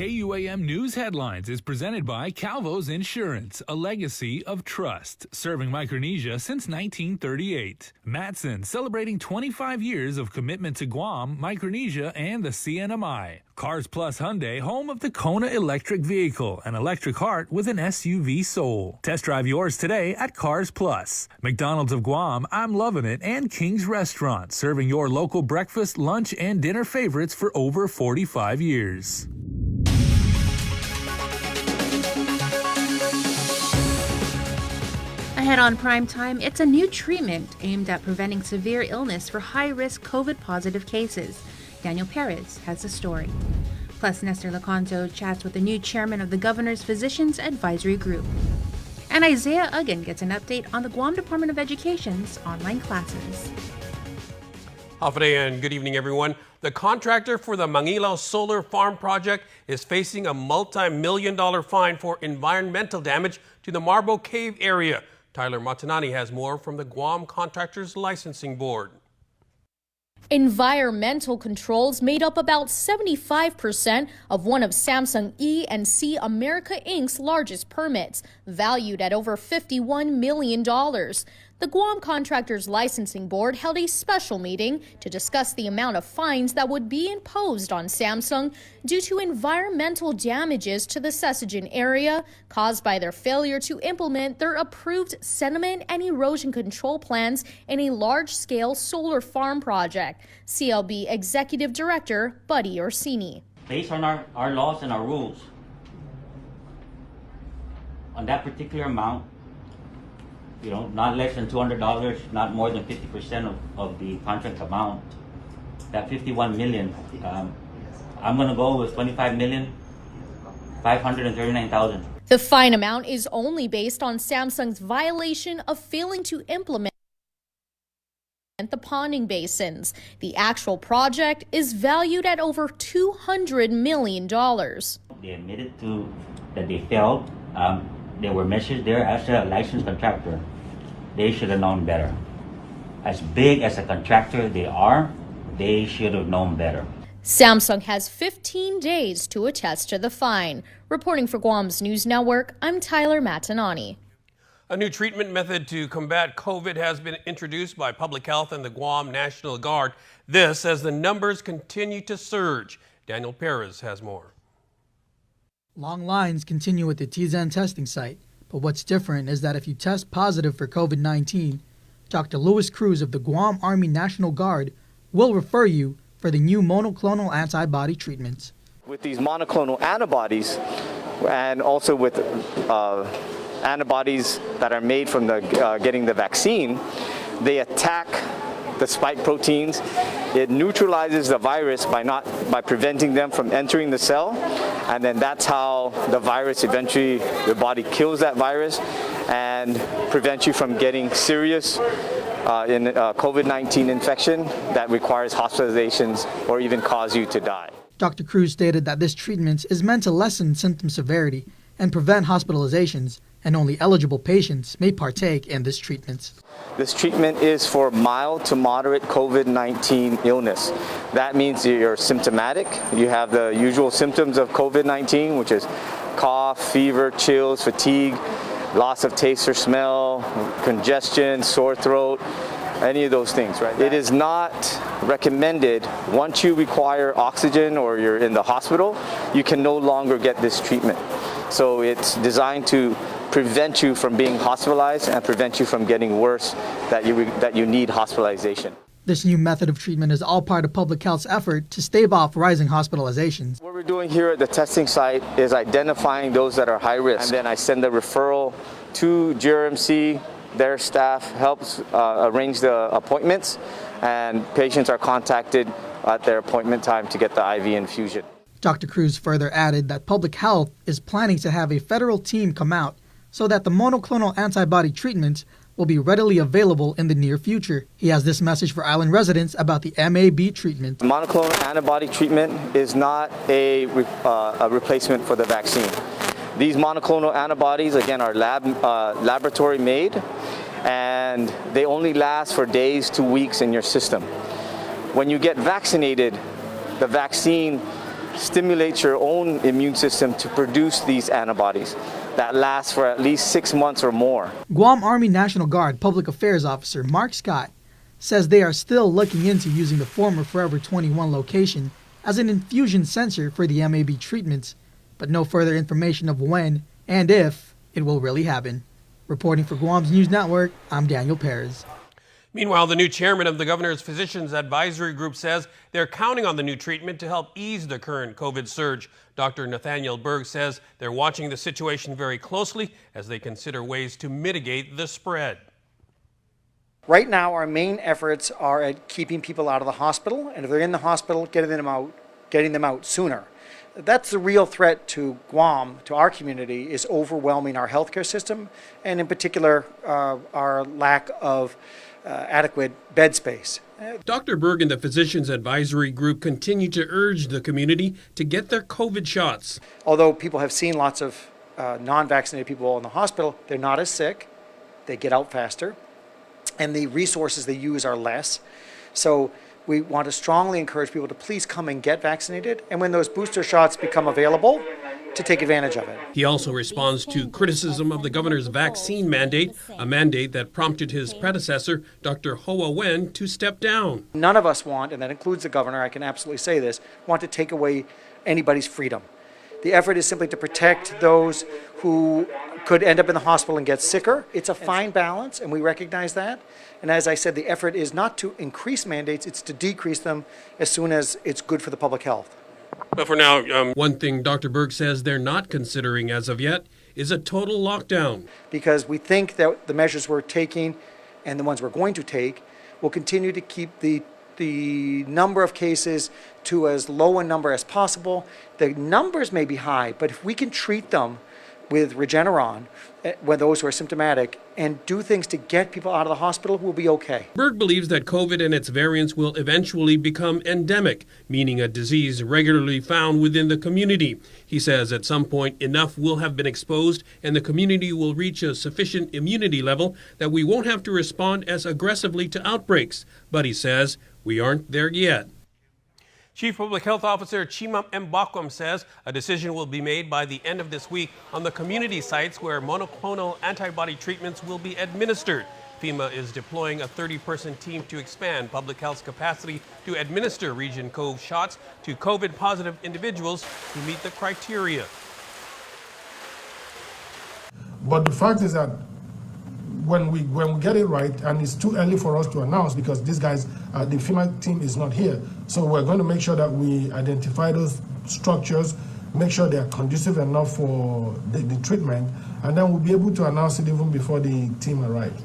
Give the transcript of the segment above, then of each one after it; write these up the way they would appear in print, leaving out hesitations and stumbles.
KUAM News Headlines is presented by Calvo's Insurance, a legacy of trust, serving Micronesia since 1938. Matson, celebrating 25 years of commitment to Guam, Micronesia, and the CNMI. Cars Plus Hyundai, home of the Kona electric vehicle, an electric heart with an SUV soul. Test drive yours today at Cars Plus. McDonald's of Guam, I'm Loving It, and King's Restaurant, serving your local breakfast, lunch, and dinner favorites for over 45 years. Ahead on Prime Time, it's a new treatment aimed at preventing severe illness for high-risk COVID-positive cases. Daniel Perez has the story. Plus, Nestor Lacanto chats with the new chairman of the Governor's Physicians Advisory Group. And Isaiah Uggan gets an update on the Guam Department of Education's online classes. Hafa and good evening, everyone. The contractor for the Mangilaw Solar Farm project is facing a multi-million-dollar fine for environmental damage to the Marble Cave area. Tyler Matanani has more from the Guam Contractors Licensing Board. Environmental controls made up about 75% of one of Samsung E&C America Inc.'s largest permits, valued at over $51 million. The Guam Contractors Licensing Board held a special meeting to discuss the amount of fines that would be imposed on Samsung due to environmental damages to the Sessagen area caused by their failure to implement their approved sediment and erosion control plans in a large-scale solar farm project. CLB Executive Director Buddy Orsini. Based on our laws and our rules, on that particular amount, not less than $200, not more than 50% of the contract amount. That $51 million, I'm going to go with $25,539,000. The fine amount is only based on Samsung's violation of failing to implement the ponding basins. The actual project is valued at over $200 million. They admitted that they failed. There were measures there as a licensed contractor. They should have known better. As big as a contractor they are, they should have known better. Samsung has 15 days to attest to the fine. Reporting for Guam's News Network, I'm Tyler Matanani. A new treatment method to combat COVID has been introduced by Public Health and the Guam National Guard. This as the numbers continue to surge. Daniel Perez has more. Long lines continue at the Tizan testing site, but what's different is that if you test positive for COVID-19, Dr. Louis Cruz of the Guam Army National Guard will refer you for the new monoclonal antibody treatments. With these monoclonal antibodies, and also with antibodies that are made from getting the vaccine, they attack the spike proteins. It neutralizes the virus by preventing them from entering the cell, and then that's how the virus eventually, the body kills that virus and prevents you from getting serious COVID-19 infection that requires hospitalizations or even cause you to die. Dr. Cruz stated that this treatment is meant to lessen symptom severity and prevent hospitalizations, and only eligible patients may partake in this treatment. This treatment is for mild to moderate COVID-19 illness. That means you're symptomatic. You have the usual symptoms of COVID-19, which is cough, fever, chills, fatigue, loss of taste or smell, congestion, sore throat, any of those things, right? It is not recommended once you require oxygen or you're in the hospital, you can no longer get this treatment. So it's designed to prevent you from being hospitalized and prevent you from getting worse, that you need hospitalization. This new method of treatment is all part of public health's effort to stave off rising hospitalizations. What we're doing here at the testing site is identifying those that are high risk, and then I send a referral to GRMC. Their staff helps arrange the appointments, and patients are contacted at their appointment time to get the IV infusion. Dr. Cruz further added that public health is planning to have a federal team come out so that the monoclonal antibody treatment will be readily available in the near future. He has this message for island residents about the MAB treatment. The monoclonal antibody treatment is not a replacement for the vaccine. These monoclonal antibodies, again, are laboratory made, and they only last for days to weeks in your system. When you get vaccinated, the vaccine stimulates your own immune system to produce these antibodies that last for at least 6 months or more. Guam Army National Guard Public Affairs Officer Mark Scott says they are still looking into using the former Forever 21 location as an infusion center for the MAB treatments, but no further information of when and if it will really happen. Reporting for Guam's News Network, I'm Daniel Perez. Meanwhile, the new chairman of the governor's Physicians Advisory Group says they're counting on the new treatment to help ease the current COVID surge. Dr. Nathaniel Berg says they're watching the situation very closely as they consider ways to mitigate the spread. Right now, our main efforts are at keeping people out of the hospital, and if they're in the hospital, getting them out sooner. That's the real threat to Guam, to our community, is overwhelming our healthcare system, and in particular, our lack of adequate bed space. Dr. Berg and the Physicians Advisory Group continue to urge the community to get their COVID shots. Although people have seen lots of non-vaccinated people in the hospital, they're not as sick, they get out faster, and the resources they use are less. So we want to strongly encourage people to please come and get vaccinated, and when those booster shots become available, to take advantage of it. He also responds to criticism of the governor's vaccine mandate, a mandate that prompted his predecessor, Dr. Hoa Wen, to step down. None of us want, and that includes the governor, I can absolutely say this, want to take away anybody's freedom. The effort is simply to protect those who could end up in the hospital and get sicker. It's a fine balance, and we recognize that. And as I said, the effort is not to increase mandates, it's to decrease them as soon as it's good for the public health. But for now, one thing Dr. Berg says they're not considering as of yet is a total lockdown. Because we think that the measures we're taking and the ones we're going to take will continue to keep the number of cases to as low a number as possible. The numbers may be high, but if we can treat them with Regeneron, when those who are symptomatic, and do things to get people out of the hospital, we'll be okay. Berg believes that COVID and its variants will eventually become endemic, meaning a disease regularly found within the community. He says at some point enough will have been exposed and the community will reach a sufficient immunity level that we won't have to respond as aggressively to outbreaks. But he says we aren't there yet. Chief Public Health Officer Chimam Mbakwam says a decision will be made by the end of this week on the community sites where monoclonal antibody treatments will be administered. FEMA is deploying a 30-person team to expand public health's capacity to administer Region Cove shots to COVID-positive individuals who meet the criteria. But the fact is that when we get it right, and it's too early for us to announce because these guys, the FEMA team is not here. So we're going to make sure that we identify those structures, make sure they are conducive enough for the treatment, and then we'll be able to announce it even before the team arrives.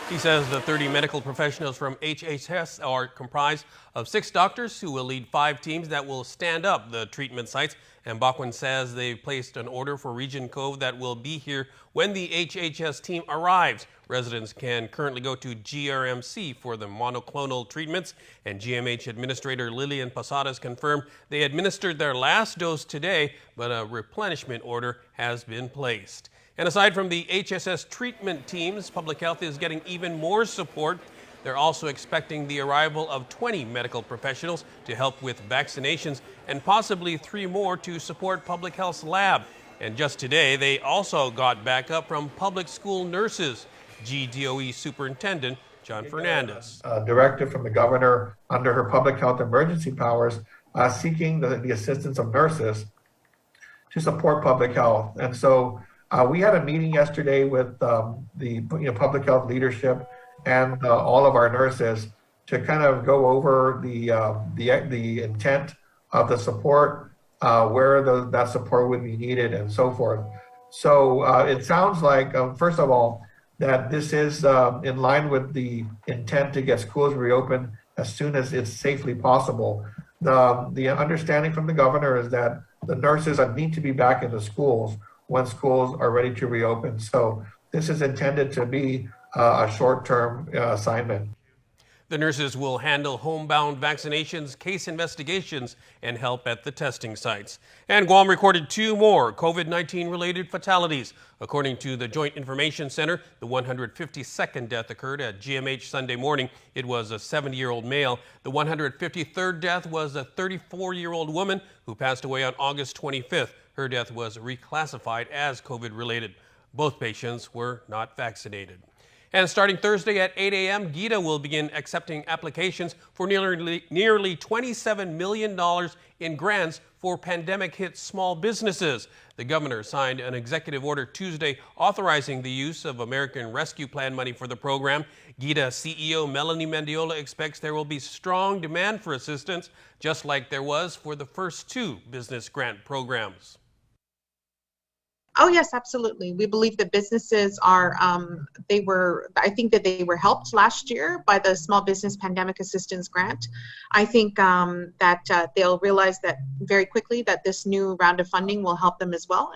He says the 30 medical professionals from HHS are comprised of 6 doctors who will lead 5 teams that will stand up the treatment sites. And Bachman says they've placed an order for Region Cove that will be here when the HHS team arrives. Residents can currently go to GRMC for the monoclonal treatments, and GMH Administrator Lillian Posadas confirmed they administered their last dose today, but a replenishment order has been placed. And aside from the HSS treatment teams, public health is getting even more support. They're also expecting the arrival of 20 medical professionals to help with vaccinations and possibly 3 more to support public health's lab. And just today, they also got backup from public school nurses. GDOE Superintendent John Fernandez. Directive from the governor under her public health emergency powers seeking the assistance of nurses to support public health. And so we had a meeting yesterday with the public health leadership and all of our nurses to kind of go over the intent of the support, where that support would be needed, and so forth. So it sounds like, first of all, that this is in line with the intent to get schools reopened as soon as it's safely possible. The understanding from the governor is that the nurses need to be back in the schools when schools are ready to reopen. So this is intended to be a short-term assignment. The nurses will handle homebound vaccinations, case investigations, and help at the testing sites. And Guam recorded 2 more COVID-19 related fatalities. According to the Joint Information Center, the 152nd death occurred at GMH Sunday morning. It was a 70-year-old male. The 153rd death was a 34-year-old woman who passed away on August 25th. Her death was reclassified as COVID-related. Both patients were not vaccinated. And starting Thursday at 8 a.m., GITA will begin accepting applications for nearly $27 million in grants for pandemic-hit small businesses. The governor signed an executive order Tuesday authorizing the use of American Rescue Plan money for the program. GITA CEO Melanie Mendiola expects there will be strong demand for assistance, just like there was for the first 2 business grant programs. Oh, yes, absolutely. We believe that businesses are, I think that they were helped last year by the Small Business Pandemic Assistance Grant. I think that they'll realize that very quickly that this new round of funding will help them as well.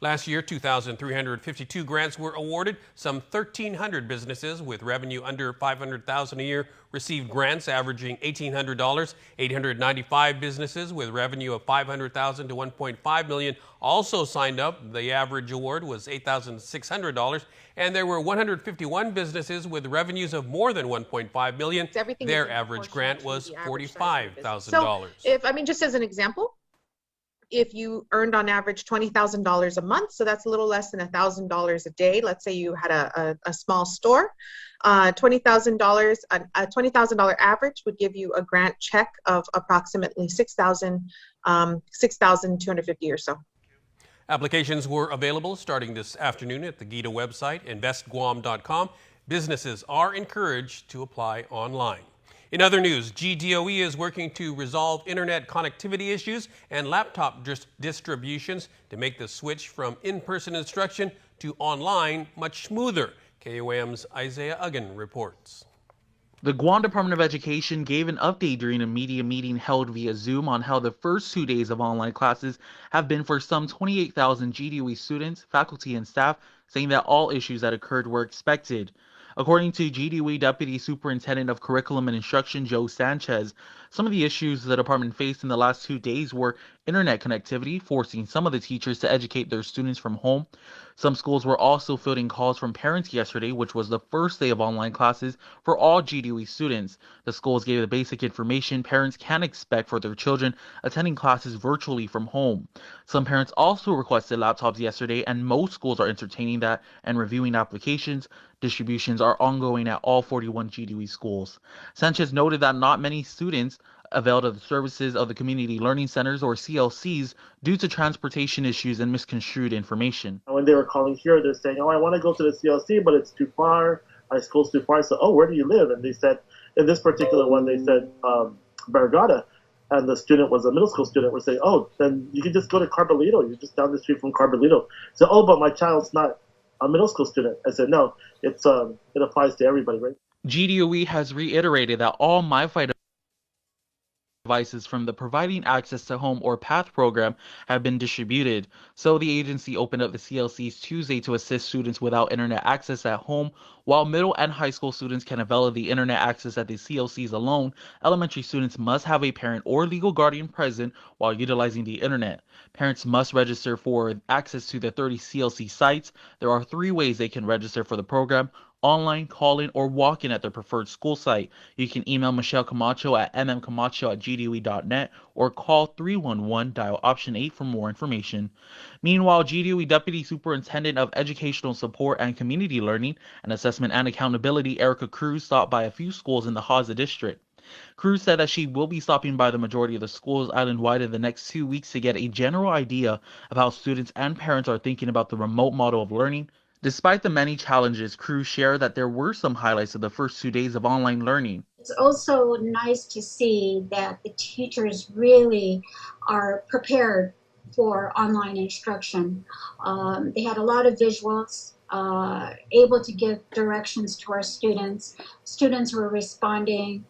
Last year, 2,352 grants were awarded. Some 1,300 businesses with revenue under $500,000 a year received grants averaging $1,800. 895 businesses with revenue of $500,000 to $1.5 million also signed up. The average award was $8,600, and there were 151 businesses with revenues of more than $1.5 million. Their average grant was $45,000. So, just as an example, if you earned on average $20,000 a month, so that's a little less than $1,000 a day. Let's say you had a small store, $20,000, a $20,000 average would give you a grant check of approximately $6,250 or so. Applications were available starting this afternoon at the GITA website, investguam.com. Businesses are encouraged to apply online. In other news, GDOE is working to resolve internet connectivity issues and laptop distributions to make the switch from in-person instruction to online much smoother. KUAM's Isaiah Uggan reports. The Guam Department of Education gave an update during a media meeting held via Zoom on how the first 2 days of online classes have been for some 28,000 GDOE students, faculty, and staff, saying that all issues that occurred were expected. According to GDOE Deputy Superintendent of Curriculum and Instruction Joe Sanchez, some of the issues the department faced in the last 2 days were internet connectivity, forcing some of the teachers to educate their students from home. Some schools were also fielding calls from parents yesterday, which was the first day of online classes for all GDOE students. The schools gave the basic information parents can expect for their children attending classes virtually from home. Some parents also requested laptops yesterday, and most schools are entertaining that and reviewing applications. Distributions are ongoing at all 41 GDOE schools. Sanchez noted that not many students availed of the services of the Community Learning Centers or CLCs due to transportation issues and misconstrued information. When they were calling here, they're saying, I want to go to the CLC, but it's too far. My school's too far. So, where do you live? And they said, in this particular one, they said Barragata. And the student was a middle school student. Would say, then you can just go to Carbolito. You're just down the street from Carbolito. So, but my child's not a middle school student. I said, no, it applies to everybody, right? GDOE has reiterated that all MiFi devices from the Providing Access to Home or PATH program have been distributed. So the agency opened up the CLCs Tuesday to assist students without internet access at home. While middle and high school students can avail of the internet access at the CLCs alone, elementary students must have a parent or legal guardian present while utilizing the internet. Parents must register for access to the 30 CLC sites. There are 3 ways they can register for the program: online, call-in, or walk-in at their preferred school site. You can email Michelle Camacho at mmcamacho@gdoe.net or call 311, dial option 8 for more information. Meanwhile, GDOE Deputy Superintendent of Educational Support and Community Learning and Assessment and Accountability, Erica Cruz, stopped by a few schools in the Haza District. Cruz said that she will be stopping by the majority of the schools island-wide in the next 2 weeks to get a general idea of how students and parents are thinking about the remote model of learning. Despite the many challenges, Cruz shared that there were some highlights of the first 2 days of online learning. It's also nice to see that the teachers really are prepared for online instruction. They had a lot of visuals, able to give directions to our students. Students were responding.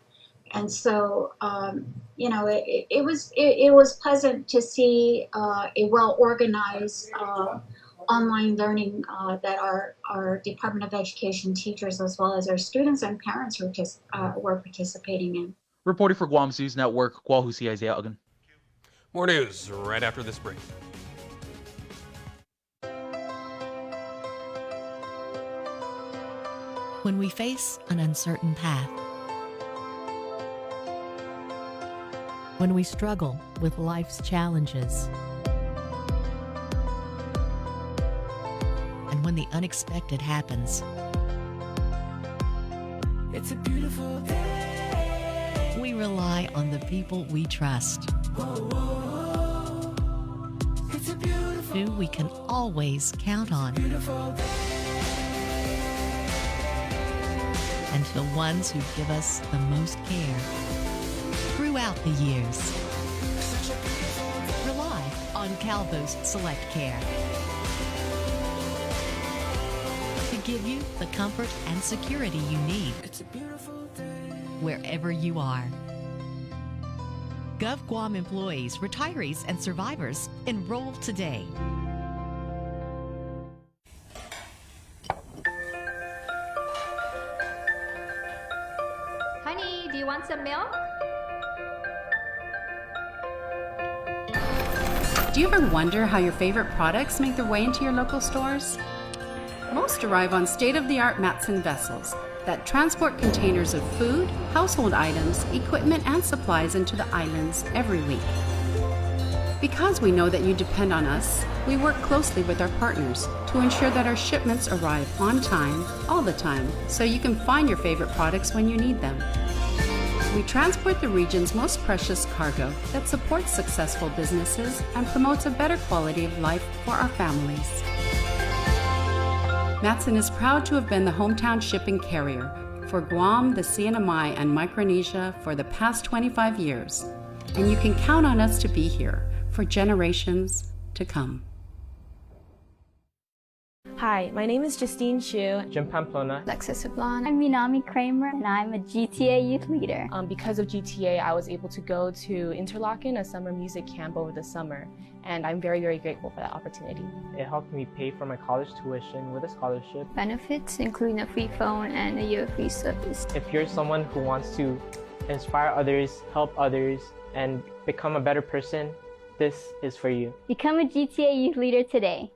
And so, it was pleasant to see a well-organized online learning that our Department of Education teachers, as well as our students and parents, were participating in. Reporting for Guam's News Network, Guahusi Isaiah Agan. More news right after this break. When we face an uncertain path, when we struggle with life's challenges, and when the unexpected happens, it's a beautiful day. We rely on the people we trust, it's a beautiful, who we can always count on, and the ones who give us the most care throughout the years. Rely on Calvo's Select Care to give you the comfort and security you need wherever you are. Gov Guam employees, retirees, and survivors, enroll today. Honey, do you want some milk? Do you ever wonder how your favorite products make their way into your local stores? Most arrive on state-of-the-art Matson vessels that transport containers of food, household items, equipment, and supplies into the islands every week. Because we know that you depend on us, we work closely with our partners to ensure that our shipments arrive on time, all the time, so you can find your favorite products when you need them. We transport the region's most precious cargo that supports successful businesses and promotes a better quality of life for our families. Matson is proud to have been the hometown shipping carrier for Guam, the CNMI, and Micronesia for the past 25 years, and you can count on us to be here for generations to come. Hi, my name is Justine Chu. Jim Pamplona. Alexis Sablon. I'm Minami Kramer, and I'm a GTA youth leader. Because of GTA, I was able to go to Interlaken, a summer music camp over the summer, and I'm very, very grateful for that opportunity. It helped me pay for my college tuition with a scholarship. Benefits, including a free phone and a year free service. If you're someone who wants to inspire others, help others, and become a better person, this is for you. Become a GTA youth leader today.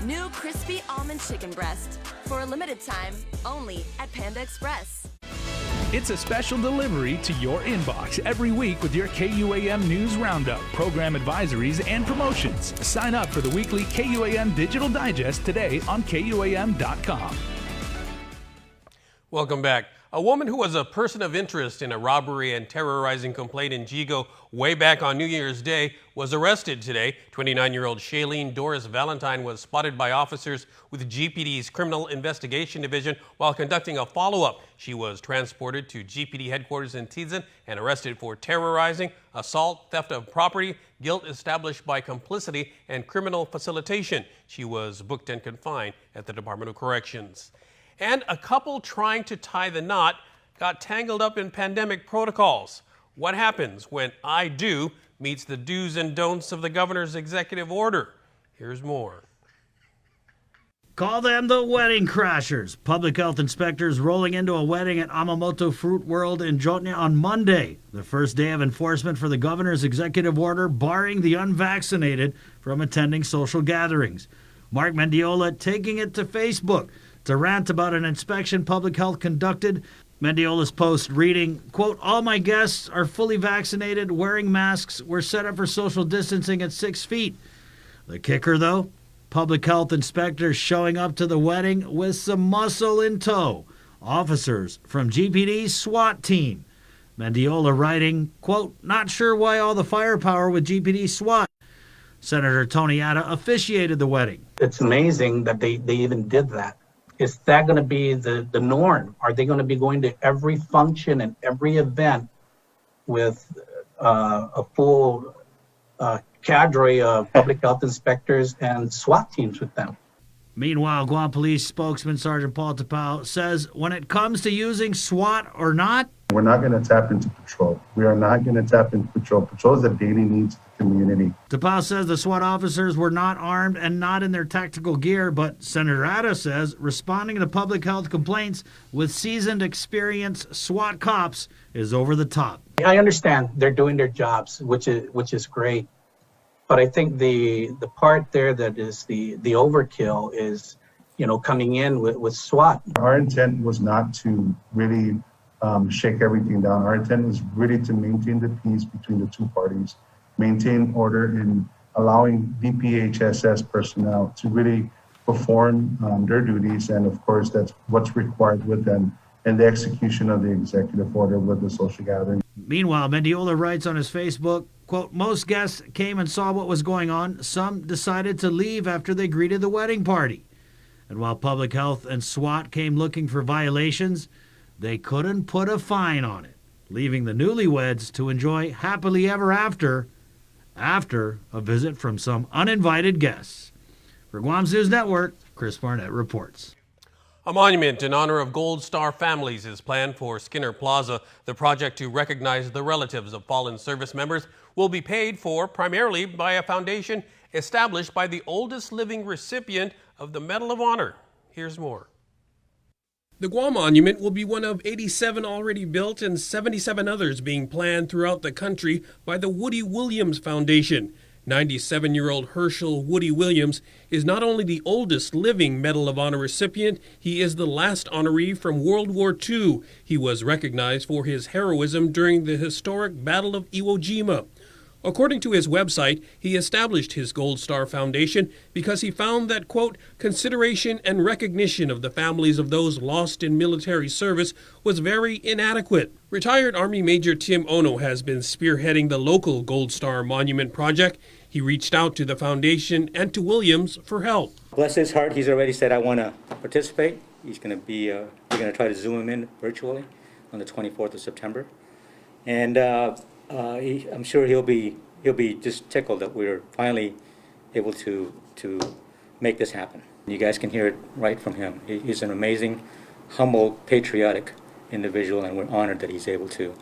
New crispy almond chicken breast for a limited time only at Panda Express. It's a special delivery to your inbox every week with your KUAM News Roundup, program advisories, and promotions. Sign up for the weekly KUAM Digital Digest today on KUAM.com. Welcome back. A woman who was a person of interest in a robbery and terrorizing complaint in Jigo way back on New Year's Day was arrested today. 29-year-old Shailene Doris Valentine was spotted by officers with GPD's Criminal Investigation Division while conducting a follow-up. She was transported to GPD headquarters in Tizan and arrested for terrorizing, assault, theft of property, guilt established by complicity, and criminal facilitation. She was booked and confined at the Department of Corrections. And a couple trying to tie the knot got tangled up in pandemic protocols. What happens when I do meets the do's and don'ts of the governor's executive order? Here's more. Call them the wedding crashers. Public health inspectors rolling into a wedding at Amamoto Fruit World in Jotnya on Monday, the first day of enforcement for the governor's executive order barring the unvaccinated from attending social gatherings. Mark Mendiola taking it to Facebook to rant about an inspection public health conducted. Mendiola's post reading, quote, "All my guests are fully vaccinated, wearing masks. We're set up for social distancing at 6 feet. The kicker, though, public health inspectors showing up to the wedding with some muscle in tow. Officers from GPD's SWAT team. Mendiola writing, quote, "Not sure why all the firepower with GPD SWAT." Senator Tony Atta officiated the wedding. It's amazing that they even did that. is that going to be the norm? Are they going to be going to every function and every event with a full cadre of public health inspectors and SWAT teams with them? Meanwhile, Guam Police spokesman Sergeant Paul Tapao says when it comes to using SWAT or not, we're not going to tap into patrol. We are not going to tap into patrol. Patrol is a daily needs of the community. Tapao says the SWAT officers were not armed and not in their tactical gear, but Senator Ada says responding to public health complaints with seasoned, experienced SWAT cops is over the top. I understand they're doing their jobs, which is great. But I think the part there that is the overkill is, coming in with SWAT. Our intent was not to really shake everything down. Our intent was really to maintain the peace between the two parties, maintain order, and allowing DPHSS personnel to really perform their duties. And of course, that's what's required with them and the execution of the executive order with the social gathering. Meanwhile, Mendiola writes on his Facebook, quote, most guests came and saw what was going on. Some decided to leave after they greeted the wedding party. And while public health and SWAT came looking for violations, they couldn't put a fine on it, leaving the newlyweds to enjoy happily ever after a visit from some uninvited guests. For Guam's News Network, Chris Barnett reports. A monument in honor of Gold Star families is planned for Skinner Plaza. The project to recognize the relatives of fallen service members will be paid for primarily by a foundation established by the oldest living recipient of the Medal of Honor. Here's more. The Guam Monument will be one of 87 already built and 77 others being planned throughout the country by the Woody Williams Foundation. 97-year-old Herschel Woody Williams is not only the oldest living Medal of Honor recipient, he is the last honoree from World War II. He was recognized for his heroism during the historic Battle of Iwo Jima. According to his website, he established his Gold Star Foundation because he found that, quote, consideration and recognition of the families of those lost in military service was very inadequate. Retired Army Major Tim Ono has been spearheading the local Gold Star Monument project. He reached out to the foundation and to Williams for help. Bless his heart, he's already said, I want to participate. He's going to be, we're going to try to Zoom him in virtually on the 24th of September. And I'm sure he'll be just tickled that we're finally able to make this happen. You guys can hear it right from him. He's an amazing, humble, patriotic individual, and we're honored that he's able to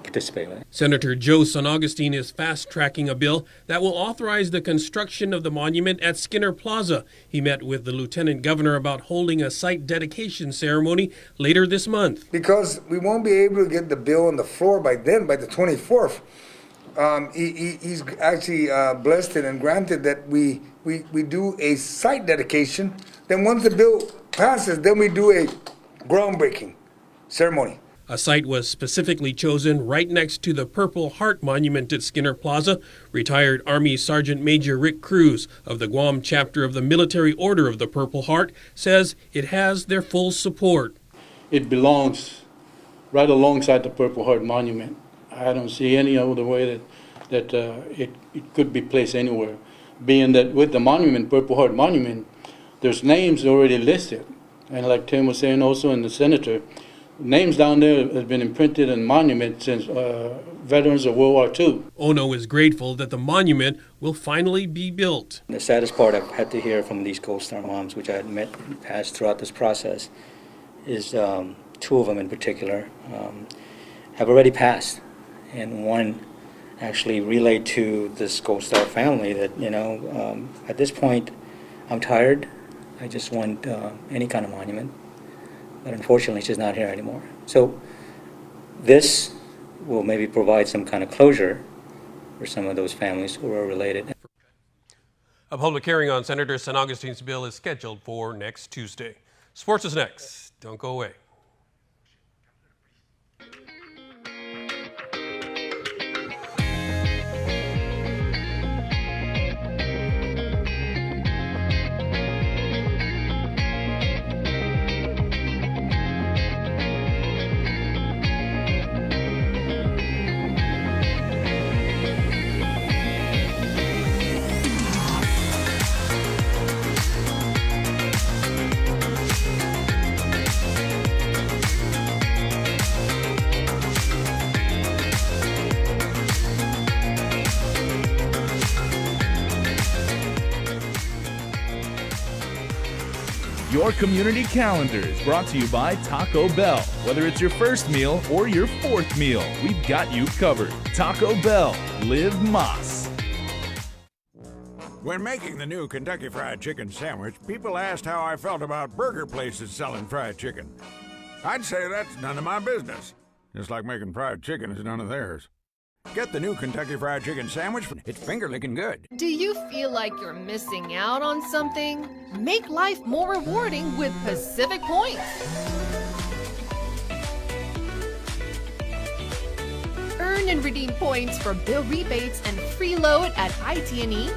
participate with it. Senator Joe San Augustine is fast-tracking a bill that will authorize the construction of the monument at Skinner Plaza. He met with the lieutenant governor about holding a site dedication ceremony later this month. Because we won't be able to get the bill on the floor by then, by the 24th. He's actually blessed and granted that we do a site dedication. Then once the bill passes, then we do a groundbreaking ceremony. A site was specifically chosen right next to the Purple Heart Monument at Skinner Plaza. Retired Army Sergeant Major Rick Cruz of the Guam chapter of the Military Order of the Purple Heart says it has their full support. It belongs right alongside the Purple Heart Monument. I don't see any other way that it could be placed anywhere. Being that with the monument, Purple Heart Monument, there's names already listed. And like Tim was saying also, and the senator, names down there have been imprinted in monument since veterans of World War II. Ono is grateful that the monument will finally be built. The saddest part I've had to hear from these Gold Star moms, which I had met in the past throughout this process, is two of them in particular have already passed. And one actually relayed to this Gold Star family that, at this point, I'm tired. I just want any kind of monument. But unfortunately, she's not here anymore. So this will maybe provide some kind of closure for some of those families who are related. A public hearing on Senator San Augustine's bill is scheduled for next Tuesday. Sports is next. Don't go away. Your community calendar is brought to you by Taco Bell. Whether it's your first meal or your fourth meal, we've got you covered. Taco Bell, live Más. When making the new Kentucky Fried Chicken sandwich, people asked how I felt about burger places selling fried chicken. I'd say that's none of my business, just like making fried chicken is none of theirs. Get the new Kentucky Fried Chicken sandwich. It's finger-licking good. Do you feel like you're missing out on something? Make life more rewarding with Pacific Points. Earn and redeem points for bill rebates and free load at IT&E,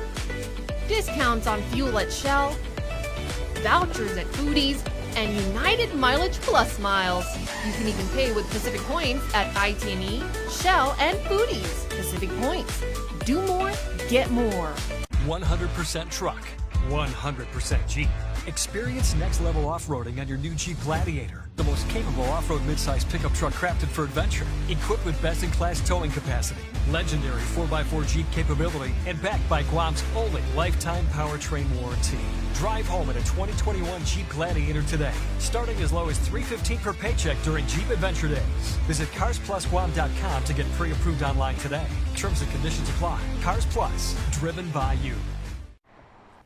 discounts on fuel at Shell, vouchers at Foodies, and United Mileage Plus miles. You can even pay with Pacific Points at IT&E, Shell, and Foodies. Pacific Points. Do more, get more. 100% truck, 100% Jeep. Experience next-level off-roading on your new Jeep Gladiator, the most capable off-road midsize pickup truck crafted for adventure, equipped with best-in-class towing capacity, legendary 4x4 Jeep capability, and backed by KUAM's only lifetime powertrain warranty. Drive home in a 2021 Jeep Gladiator today, starting as low as $315 per paycheck during Jeep Adventure Days. Visit CarsPlusGuam.com to get pre-approved online today. Terms and conditions apply. Cars Plus, driven by you.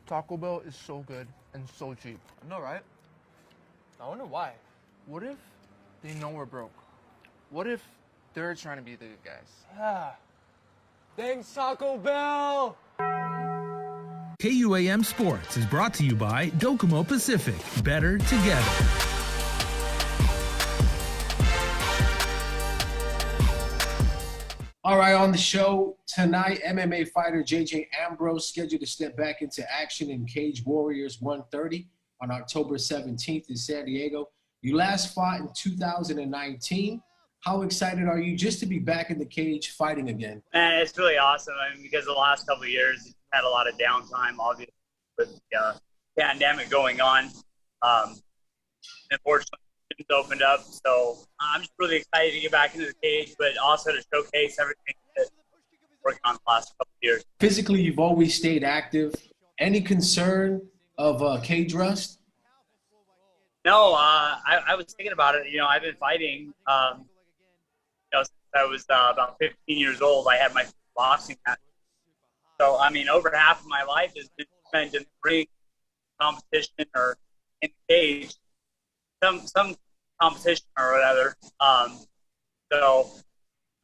Taco Bell is so good and so cheap. I know, right? I wonder why. What if they know we're broke? What if they're trying to be the good guys? Yeah. Thanks, Taco Bell! KUAM Sports is brought to you by Docomo Pacific. Better together. All right, on the show tonight, MMA fighter J.J. Ambrose scheduled to step back into action in Cage Warriors 130 on October 17th in San Diego. You last fought in 2019. How excited are you just to be back in the cage fighting again? Man, it's really awesome. I mean, because the last couple of years, we've had a lot of downtime, obviously, with the pandemic going on. Unfortunately, it's opened up, so I'm just really excited to get back into the cage, but also to showcase everything that we're working on the last couple of years. Physically, you've always stayed active. Any concern of cage rust? No, I was thinking about it. You know, I've been fighting, since I was about 15 years old. I had my boxing match. So, I mean, over half of my life has been spent in the ring, competition, or in the cage. Some competition or whatever. So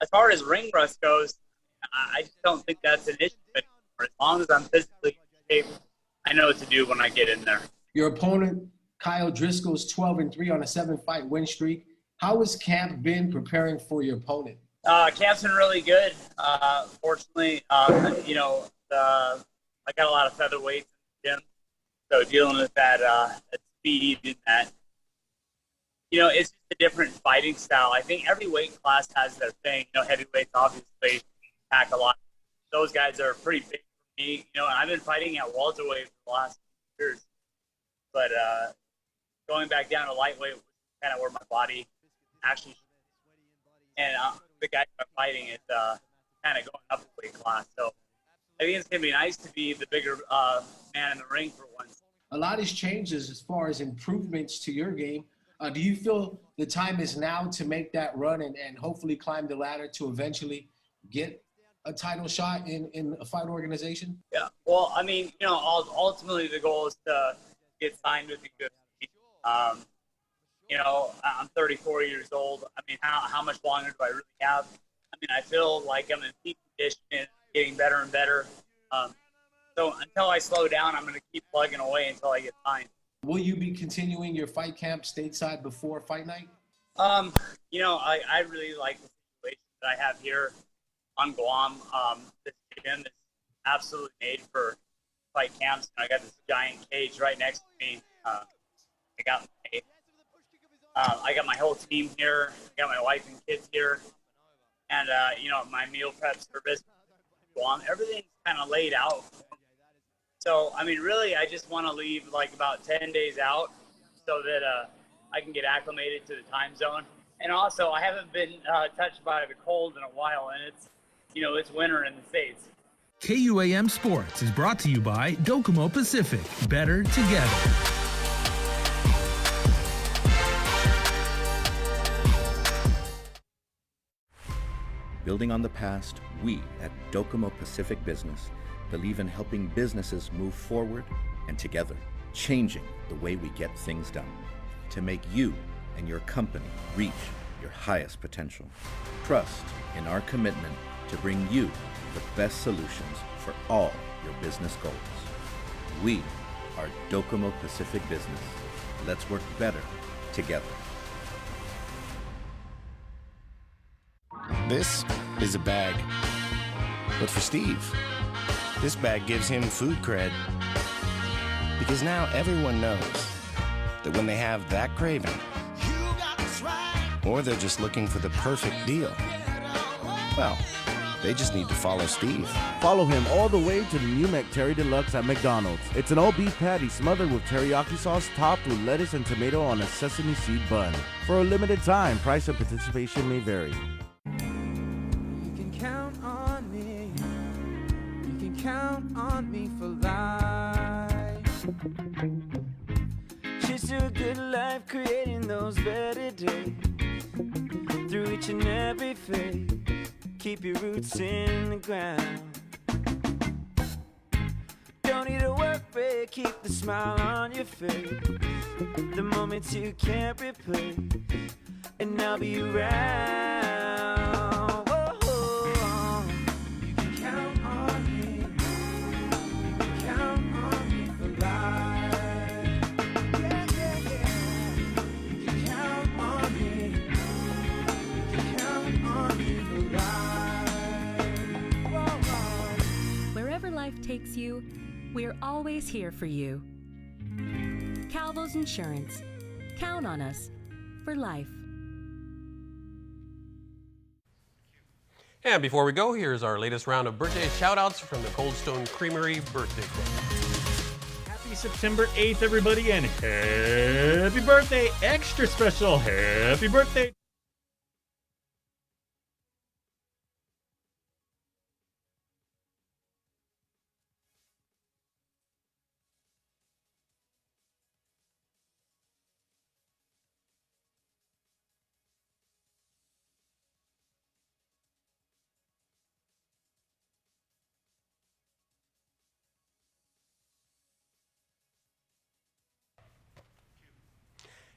as far as ring rust goes, I just don't think that's an issue anymore. As long as I'm physically in shape, I know what to do when I get in there. Your opponent, Kyle Driscoll, is 12-3 on a 7-fight win streak. How has camp been preparing for your opponent? Camp's been really good. Fortunately, I got a lot of featherweights in the gym, so dealing with that speed and that. It's just a different fighting style. I think every weight class has their thing. Heavyweights obviously pack a lot. Those guys are pretty big for me. I've been fighting at welterweight for the last few years. But going back down to lightweight was kind of where my body actually and the guy I'm fighting is kind of going up a weight class. So I think it's going to be nice to be the bigger man in the ring for once. A lot has changed as far as improvements to your game. Do you feel the time is now to make that run and hopefully climb the ladder to eventually get a title shot in a fight organization? Yeah, well, I mean, ultimately the goal is to get signed with the UFC. I'm 34 years old. I mean, how much longer do I really have? I mean, I feel like I'm in peak condition and getting better and better. So until I slow down, I'm going to keep plugging away until I get signed. Will you be continuing your fight camp stateside before fight night? I really like the situation that I have here on Guam. This gym is absolutely made for fight camps. I got this giant cage right next to me. I got my whole team here. I got my wife and kids here. And, my meal prep service, Guam, everything's kind of laid out. So, I mean, really, I just want to leave like about 10 days out so that I can get acclimated to the time zone. And also, I haven't been touched by the cold in a while, and it's winter in the States. KUAM Sports is brought to you by Docomo Pacific. Better together. Building on the past, we at Docomo Pacific Business believe in helping businesses move forward and together, changing the way we get things done to make you and your company reach your highest potential. Trust in our commitment to bring you the best solutions for all your business goals. We are Docomo Pacific Business. Let's work better together. This is a bag. But for Steve, this bag gives him food cred. Because now everyone knows that when they have that craving, or they're just looking for the perfect deal, well, they just need to follow Steve. Follow him all the way to the new McTerry Deluxe at McDonald's. It's an all-beef patty smothered with teriyaki sauce topped with lettuce and tomato on a sesame seed bun. For a limited time, price and participation may vary. You can count on me. You can count on me for life. Chase a good life, creating those better days. Through each and every phase, keep your roots in the ground. Don't need a work break, keep the smile on your face. The moments you can't replace, and I'll be around. Whoa. You can count on me. You can count on me for life. Yeah. You can count on me. You can count on me for life. Whoa. Wherever life takes you, we're always here for you. Calvo's Insurance. Count on us for life. And before we go, here's our latest round of birthday shout-outs from the Cold Stone Creamery Birthday Club. Happy September 8th, everybody, and happy birthday! Extra special happy birthday!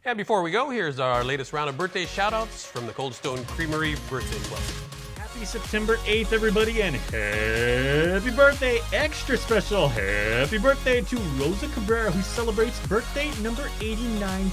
And before we go, here's our latest round of birthday shout-outs from the Cold Stone Creamery Birthday Club. Happy September 8th, everybody, and happy birthday! Extra special happy birthday to Rosa Cabrera, who celebrates birthday number 89.